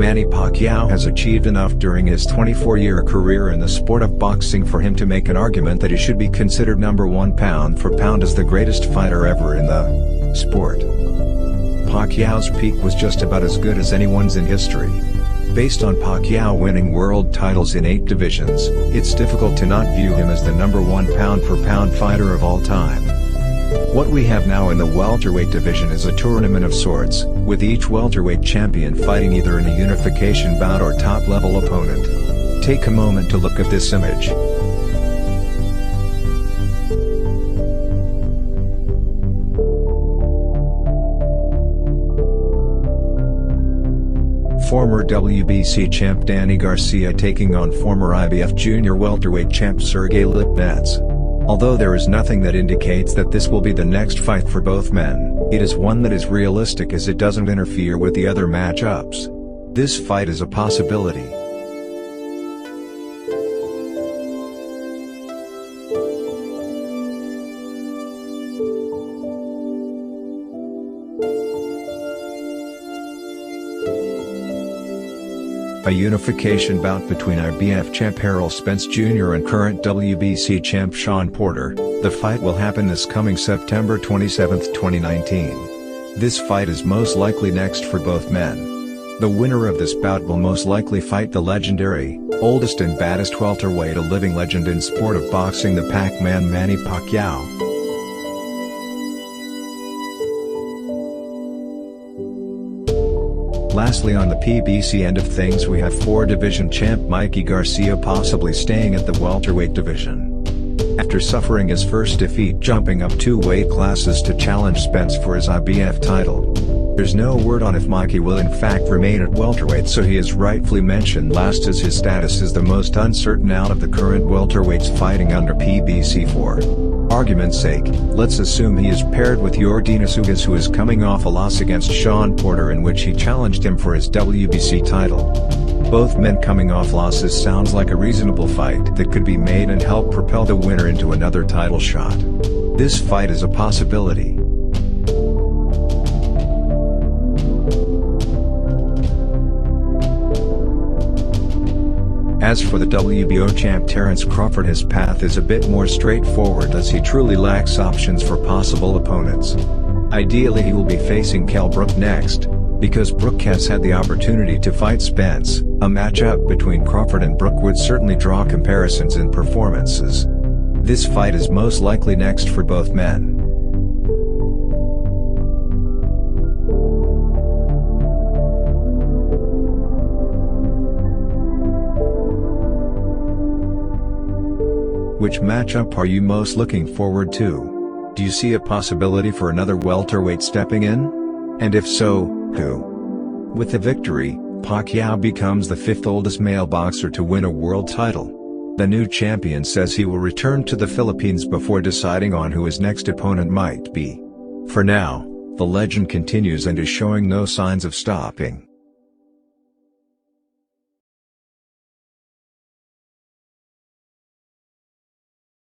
Manny Pacquiao has achieved enough during his 24-year career in the sport of boxing for him to make an argument that he should be considered #1 pound for pound as the greatest fighter ever in the sport. Pacquiao's peak was just about as good as anyone's in history. Based on Pacquiao winning world titles in 8 divisions, it's difficult to not view him as the #1 pound for pound fighter of all time. What we have now in the welterweight division is a tournament of sorts, with each welterweight champion fighting either in a unification bout or top-level opponent. Take a moment to look at this image. Former WBC champ Danny Garcia taking on former IBF junior welterweight champ Sergey Lipnets. Although there is nothing that indicates that this will be the next fight for both men, it is one that is realistic as it doesn't interfere with the other matchups. This fight is a possibility. A unification bout between IBF champ Errol Spence Jr. and current WBC champ Shawn Porter. The fight will happen this coming September 27, 2019. This fight is most likely next for both men. The winner of this bout will most likely fight the legendary, oldest and baddest welterweight, a living legend in sport of boxing, the Pac-Man Manny Pacquiao. Lastly, on the PBC end of things, we have 4-division champ Mikey Garcia possibly staying at the welterweight division. After suffering his first defeat jumping up 2 weight classes to challenge Spence for his IBF title. There's no word on if Mikey will in fact remain at welterweight, so he is rightfully mentioned last as his status is the most uncertain out of the current welterweights fighting under PBC. For argument's sake, let's assume he is paired with Yordenis Ugas, who is coming off a loss against Shawn Porter in which he challenged him for his WBC title. Both men coming off losses sounds like a reasonable fight that could be made and help propel the winner into another title shot. This fight is a possibility. As for the WBO champ Terence Crawford, his path is a bit more straightforward as he truly lacks options for possible opponents. Ideally he will be facing Kell Brook next, because Brook has had the opportunity to fight Spence. A matchup between Crawford and Brook would certainly draw comparisons in performances. This fight is most likely next for both men. Which matchup are you most looking forward to? Do you see a possibility for another welterweight stepping in? And if so, who? With the victory, Pacquiao becomes the 5th oldest male boxer to win a world title. The new champion says he will return to the Philippines before deciding on who his next opponent might be. For now, the legend continues and is showing no signs of stopping.